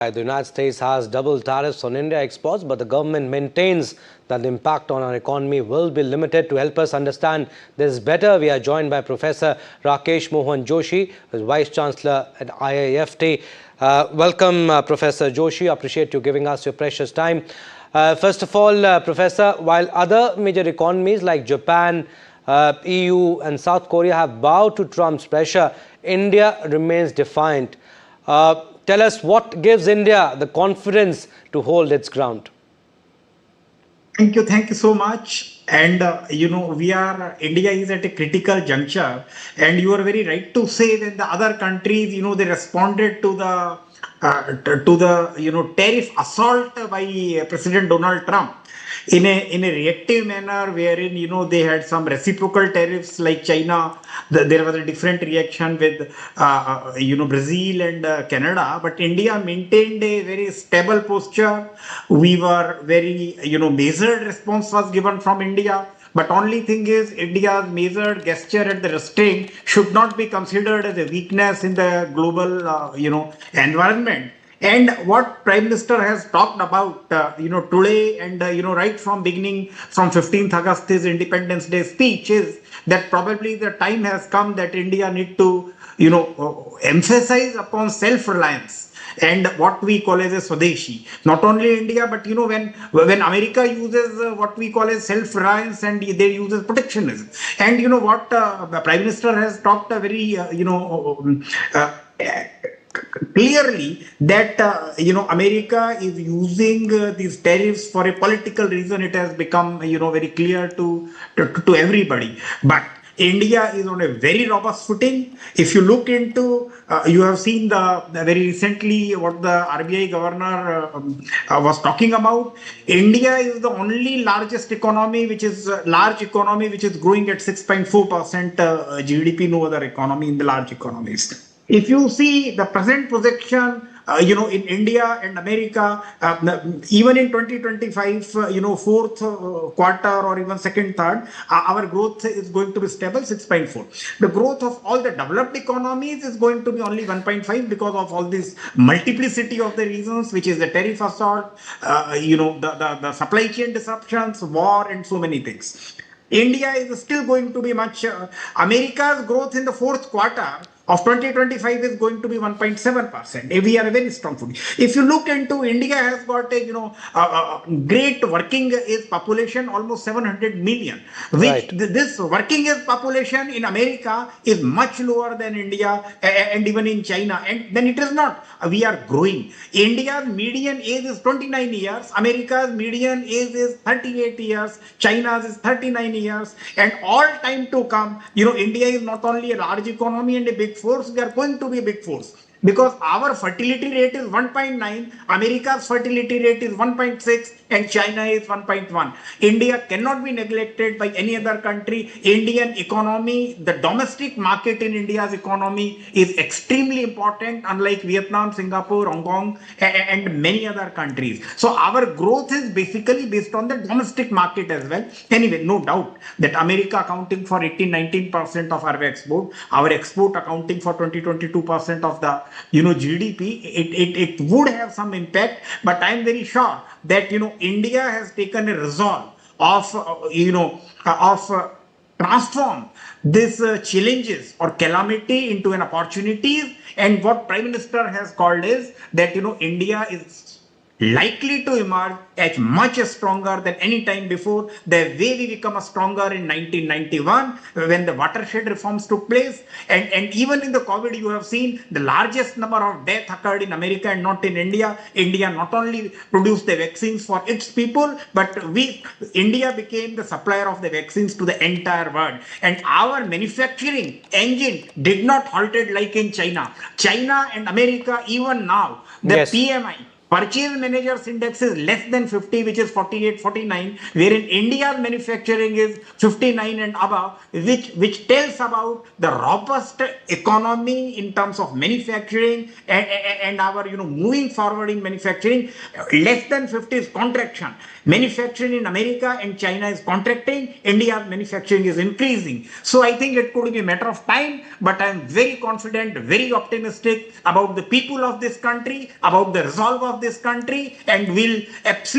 The United States has double tariffs on India exports, but the government maintains that the impact on our economy will be limited. To help us understand this better, we are joined by Professor Rakesh Mohan Joshi, who is Vice Chancellor at IIFT. Welcome, Professor Joshi. Appreciate you giving us your precious time. First of all, Professor, while other major economies like Japan, EU and South Korea have bowed to Trump's pressure, India remains defiant. Tell us what gives India the confidence to hold its ground. Thank you so much. And India is at a critical juncture, and you are very right to say that the other countries, they responded to the tariff assault by President Donald Trump in a reactive manner, wherein they had some reciprocal tariffs like China. There was a different reaction with Brazil and Canada, but India maintained a very stable posture. We were very measured response was given from India. But only thing is, India's measured gesture at the restraint should not be considered as a weakness in the global environment. And what Prime Minister has talked about, today and, right from beginning, from 15th August, his Independence Day speech is that probably the time has come that India need to, emphasize upon self-reliance and what we call as a Swadeshi. Not only India, but, when America uses what we call as self-reliance and they use protectionism. And what the Prime Minister has talked a very, clearly that America is using these tariffs for a political reason. It has become very clear to everybody. But India is on a very robust footing. If you look into, you have seen the very recently what the RBI governor was talking about. India is the only largest economy, which is large economy, which is growing at 6.4% GDP. No other economy in the large economies. If you see the present projection, in India and America, even in 2025, fourth quarter or even second, third, our growth is going to be stable, 6.4. The growth of all the developed economies is going to be only 1.5 because of all this multiplicity of the reasons, which is the tariff assault, the supply chain disruptions, war, and so many things. India is still going to be much, America's growth in the fourth quarter of 2025 is going to be 1.7%. We are a very strong food. If you look into India has got a great working age population, almost 700 million, which Right. This working age population in America is much lower than India and even in China. And then it is not. We are growing. India's median age is 29 years. America's median age is 38 years. China's is 39 years. And all time to come, India is not only a large economy and a big force, they are going to be a big force. Because our fertility rate is 1.9, America's fertility rate is 1.6, and China is 1.1. India cannot be neglected by any other country. Indian economy, the domestic market in India's economy is extremely important, unlike Vietnam, Singapore, Hong Kong, and many other countries. So our growth is basically based on the domestic market as well. Anyway, no doubt that America accounting for 18-19% of our export accounting for 20-22% of the GDP, it would have some impact, but I am very sure that India has taken a resolve of transform these challenges or calamity into an opportunity. And what Prime Minister has called is that India is likely to emerge as much stronger than any time before. The way we become stronger in 1991 when the watershed reforms took place, and even in the COVID you have seen the largest number of deaths occurred in America and not in India. India not only produced the vaccines for its people, but India became the supplier of the vaccines to the entire world. And our manufacturing engine did not halted like in China. China and America, even now, the Yes. PMI purchase managers index is less than 50, which is 48, 49, wherein India's manufacturing is 59 and above, which tells about the robust economy in terms of manufacturing and our moving forward in manufacturing. Less than 50 is contraction. Manufacturing in America and China is contracting. India's manufacturing is increasing. So I think it could be a matter of time, but I am very confident, very optimistic about the people of this country, about the resolve of this country, and will absolutely